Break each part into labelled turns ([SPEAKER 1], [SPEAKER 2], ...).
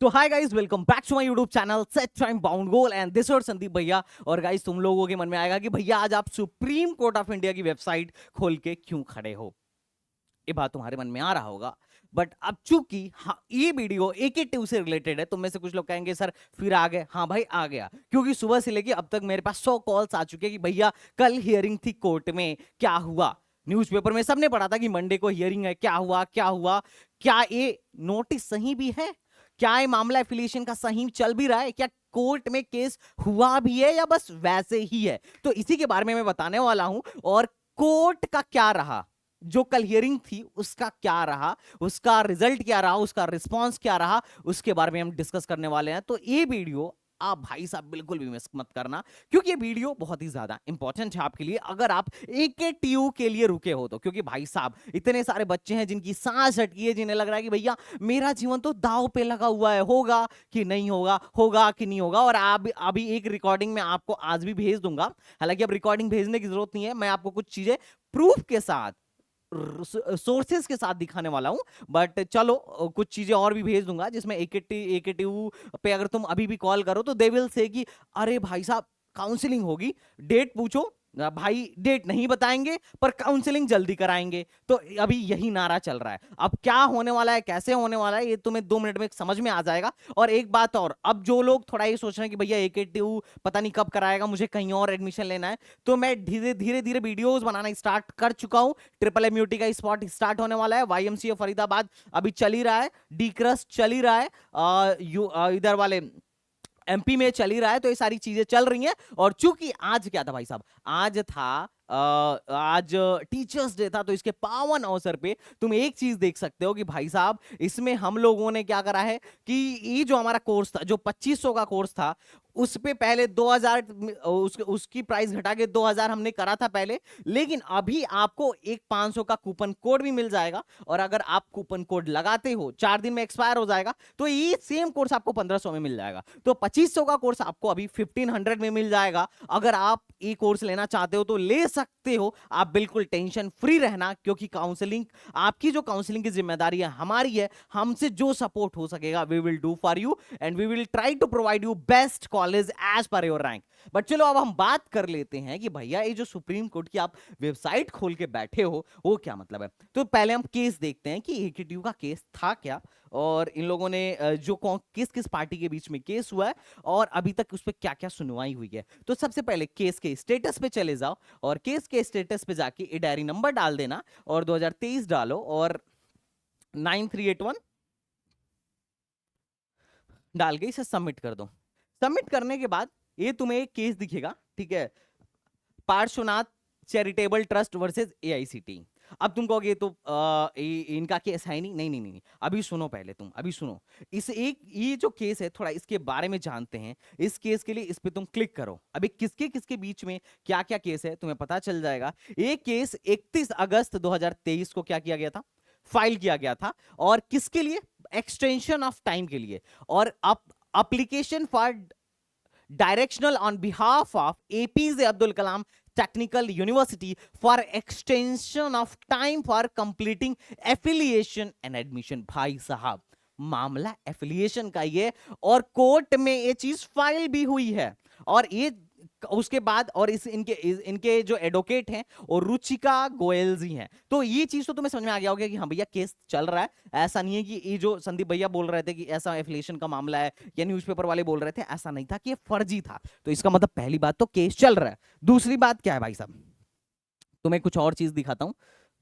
[SPEAKER 1] तो hi guys, welcome back to my YouTube channel set time bound goal and this और संदीप भैया। और guys, तुम लोगों के मन में आएगा कि भैया आज आप सुप्रीम कोर्ट ऑफ इंडिया की वेबसाइट खोल के क्यों खड़े हो। ये बात तुम्हारे मन में आ रहा होगा। बट अब चूंकि ये वीडियो AK2 से रिलेटेड है, तुम में से कुछ लोग कहेंगे सर फिर आ गए। हाँ भाई, आ गया, क्योंकि सुबह से लेके अब तक मेरे पास 100 कॉल्स आ चुके हैं कि भैया कल हियरिंग थी कोर्ट में, क्या हुआ। न्यूज़पेपर में सबने पढ़ा था कि मंडे को हियरिंग है, क्या हुआ क्या हुआ। क्या ये नोटिस सही भी है? क्या ये मामला एफिलिएशन का सही चल भी रहा है? क्या कोर्ट में केस हुआ भी है या बस वैसे ही है? तो इसी के बारे में मैं बताने वाला हूं। और कोर्ट का क्या रहा, जो कल हियरिंग थी उसका क्या रहा, उसका रिजल्ट क्या रहा, उसका रिस्पांस क्या रहा, उसके बारे में हम डिस्कस करने वाले हैं। तो ये वीडियो आप भाई साहब बिल्कुल भी मिस मत करना, क्योंकि ये वीडियो बहुत ही ज्यादा इंपॉर्टेंट है आपके लिए, अगर आप AK2 के लिए रुके हो तो। क्योंकि भाई साहब इतने सारे बच्चे हैं जिनकी सांस अटकी है, जिन्हें लग रहा है कि भैया मेरा जीवन तो दांव पे लगा हुआ है, होगा कि नहीं होगा, होगा कि नहीं होगा। और आप अभी एक रिकॉर्डिंग में आपको आज भी भेज दूंगा। हालांकि अब रिकॉर्डिंग भेजने की जरूरत नहीं है, मैं आपको कुछ चीजें प्रूफ के साथ, सोर्सेस के साथ दिखाने वाला हूं। बट चलो, कुछ चीजें और भी भेज दूंगा जिसमें AK2 पे अगर तुम अभी भी कॉल करो तो दे विल से कि अरे भाई साहब काउंसलिंग होगी, डेट पूछो। भाई डेट नहीं बताएंगे पर काउंसलिंग जल्दी कराएंगे। तो अभी यही नारा चल रहा है। अब क्या होने वाला है, कैसे होने वाला है, ये तुम्हें 2 मिनट में समझ में आ जाएगा। और एक बात और, अब जो लोग थोड़ा ये सोच रहे हैं कि भैया AK2 पता नहीं कब कराएगा, मुझे कहीं और एडमिशन लेना है, तो मैं धीरे धीरे धीरे वीडियोस बनाना स्टार्ट कर चुका हूं। MMUT का स्पॉट स्टार्ट होने वाला है, YMCA फरीदाबाद अभी चल ही रहा है, डी क्रस्ट चल ही रहा है, इधर वाले MP में चल ही रहा है। तो ये सारी चीजें चल रही हैं। और चूंकि आज क्या था भाई साहब, आज था आज टीचर्स डे था, तो इसके पावन अवसर पे तुम एक चीज देख सकते हो कि भाई साहब इसमें हम लोगों ने क्या करा है कि ये जो हमारा कोर्स था, जो 2500 का कोर्स था, उस पे पहले 2000 उसकी प्राइस घटा के 2000 हमने करा था पहले। लेकिन अभी आपको एक 500 का कूपन कोड भी मिल जाएगा। और अगर आप कूपन कोड लगाते हो, 4 दिन में एक्सपायर हो जाएगा, तो ये सेम कोर्स आपको 1500 में मिल जाएगा। तो 2500 का कोर्स आपको अभी 1500 में मिल जाएगा। अगर आप ये कोर्स लेना चाहते हो तो ले सकते हो, आप बिल्कुल टेंशन फ्री रहना, क्योंकि काउंसलिंग, आपकी जो काउंसलिंग की जिम्मेदारी है हमारी है। हमसे जो सपोर्ट हो सकेगा we will do for you and we will try to provide you best college as per your rank. But चलो अब हम बात कर लेते हैं कि भैया ये जो सुप्रीम कोर्ट की आप वेबसाइट खोल के बैठे हो वो क्या मतलब है। तो पहले हम केस देखते हैं कि AK2 का केस था क्या, और इन लोगों ने जो किस किस पार्टी के बीच में केस हुआ है, और अभी तक उस पर क्या क्या सुनवाई हुई है। तो सबसे पहले केस के स्टेटस पे चले जाओ, और केस के स्टेटस पे जाके ये डायरी नंबर डाल देना, और 2023 डालो, और 9381 डाल के इसे सबमिट कर दो। सबमिट करने के बाद ये तुम्हें एक केस दिखेगा, ठीक है, Parshvanath charitable trust versus AICT। अब तुम कहोगे तो इनका केस है नहीं, नहीं नहीं नहीं, अभी सुनो, पहले तुम अभी सुनो। इस एक ये जो केस है, थोड़ा इसके बारे में जानते हैं। इस केस के लिए इस पे तुम क्लिक करो, अभी किसके किसके बीच में क्या क्या केस है तुम्हें पता चल जाएगा। एक केस 31 अगस्त 2023 को क्या किया गया था, फाइल किया गया था। और किसके लिए? एक्सटेंशन ऑफ टाइम के लिए। और application for directional on behalf of APJ Abdul Kalam Technical University for extension of time for completing affiliation and admission। भाई साहब मामला एफिलिएशन का ये, और कोर्ट में ये चीज फाइल भी हुई है। और ये उसके बाद, और इनके जो एडवोकेट हैं और रुचिका गोयल जी हैं। तो ये चीज तो तुम्हें समझ में आ गया होगा कि हाँ भैया केस चल रहा है। ऐसा नहीं है कि ये जो संदीप भैया बोल रहे थे कि ऐसा एफिलिएशन का मामला है, या न्यूज़पेपर वाले बोल रहे थे, ऐसा नहीं था कि ये फर्जी था। तो इसका मतलब पहली बात तो केस चल रहा है। दूसरी बात क्या है भाई साहब, तुम्हें कुछ और चीज दिखाता हूं,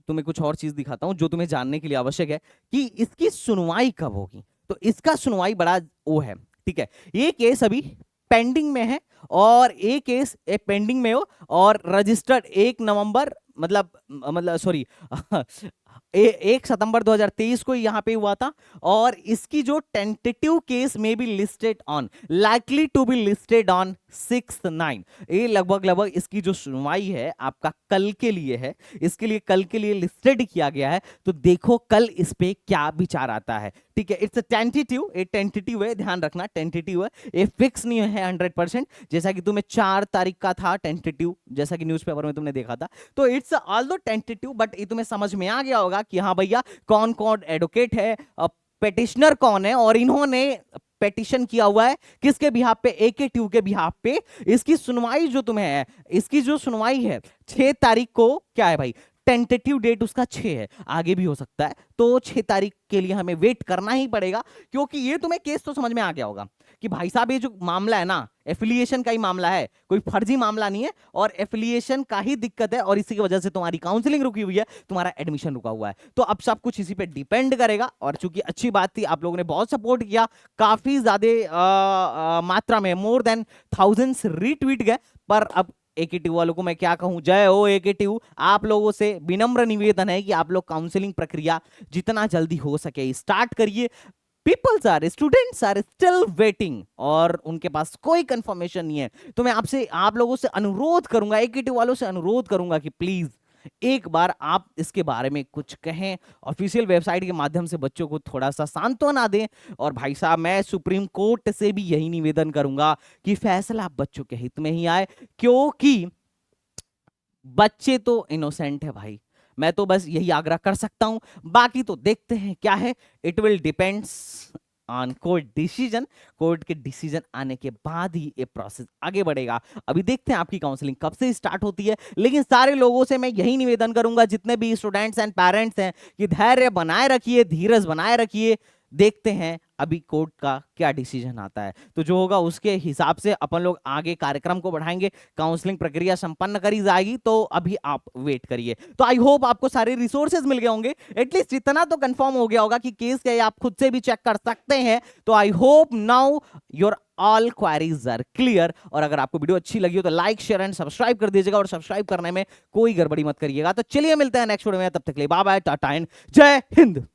[SPEAKER 1] तुम्हें कुछ और चीज दिखाता हूं जो तुम्हें जानने के लिए आवश्यक है कि इसकी सुनवाई कब होगी। तो इसका सुनवाई बड़ा वो है, ठीक है। ये केस अभी पेंडिंग में है, और एक केस एक पेंडिंग में हो, और रजिस्टर्ड 1 नवंबर, मतलब सॉरी 1 सितंबर 2023 को यहां पे हुआ था। और इसकी जो टेंटेटिव केस में be listed on, likely to be listed on 6/9। ये लगभग इसकी जो सुनवाई है आपका कल के लिए है, इसके लिए कल के लिए लिस्टेड किया गया है। तो देखो कल इस पे क्या विचार आता है, ठीक है। इट्स टेंटेटिव, ये टेंटेटिव है, ध्यान रखना टेंटेटिव है, ये फिक्स नहीं है 100%। जैसा कि तुम्हें 4 तारीख का था टेंटेटिव, जैसा कि न्यूज़पेपर में तुमने देखा था। तो इट्स ऑल्दो टेंटेटिव, बट ये तुम्हें समझ में आ गया होगा कि हाँ भैया कौन कौन एडवोकेट है, पेटिशनर कौन है, और इन्होंने पेटिशन किया हुआ है किसके बिहाफ पे, AKTU के बिहाफ पे। इसकी सुनवाई जो तुम्हें है, इसकी जो सुनवाई है 6 तारीख को, क्या है भाई, टेंटेटिव डेट उसका 6 है, आगे भी हो सकता है, तो 6 तारीख के लिए हमें वेट करना ही पड़ेगा। क्योंकि ये तुम्हें केस तो समझ में आ गया होगा कि भाई साहब ये जो मामला है ना, एफिलिएशन का ही मामला है, कोई फर्जी मामला नहीं है, और एफिलिएशन का ही दिक्कत है, और इसी की वजह से तुम्हारी काउंसलिंग रुकी हुई है, तुम्हारा एडमिशन रुका हुआ है। तो अब सब कुछ इसी पे डिपेंड करेगा। और चूंकि अच्छी बात थी, आप लोगों ने बहुत सपोर्ट किया, काफी ज्यादा मात्रा में, मोर देन थाउजेंड्स रीट्वीट गए। पर अब AKTU वालों को मैं क्या कहूं, जय हो AKTU। आप लोगों से विनम्र निवेदन है कि आप लोग काउंसलिंग प्रक्रिया जितना जल्दी हो सके स्टार्ट करिए। Peoples are, students are still waiting, और उनके पास कोई कंफर्मेशन नहीं है। तो मैं आपसे, आप लोगों से अनुरोध करूंगा, AKTU वालों से अनुरोध करूंगा कि प्लीज एक बार आप इसके बारे में कुछ कहें, ऑफिशियल वेबसाइट के माध्यम से बच्चों को थोड़ा सा सांत्वना दें। और भाई साहब, मैं सुप्रीम कोर्ट से भी यही निवेदन करूंगा कि फैसला बच्चों के हित में ही आए, क्योंकि बच्चे तो इनोसेंट है भाई। मैं तो बस यही आग्रह कर सकता हूं, बाकी तो देखते हैं क्या है। It will depends on court decision. Court के डिसीजन आने के बाद ही ये प्रोसेस आगे बढ़ेगा। अभी देखते हैं आपकी काउंसलिंग कब से स्टार्ट होती है। लेकिन सारे लोगों से मैं यही निवेदन करूंगा, जितने भी स्टूडेंट्स एंड पेरेंट्स हैं, कि धैर्य बनाए रखिए, धीरज बनाए रखिए। देखते हैं अभी कोर्ट का क्या डिसीजन आता है, तो जो होगा उसके हिसाब से अपन लोग आगे कार्यक्रम को बढ़ाएंगे। काउंसलिंग प्रक्रिया संपन्न करी जाएगी, तो अभी आप वेट करिए। तो आई होप आपको सारे रिसोर्सेज मिल गए होंगे, एटलीस्ट इतना तो कंफर्म हो गया होगा कि केस क्या है, आप खुद से भी चेक कर सकते हैं। तो I hope now your all queries are clear. और अगर आपको वीडियो अच्छी लगी हो तो लाइक, शेयर एंड सब्सक्राइब कर दीजिएगा, और सब्सक्राइब करने में कोई गड़बड़ी मत करिएगा। तो चलिए मिलते हैं नेक्स्ट वीडियो में, तब तक के लिए बाय बाय, टाटा एंड जय हिंद।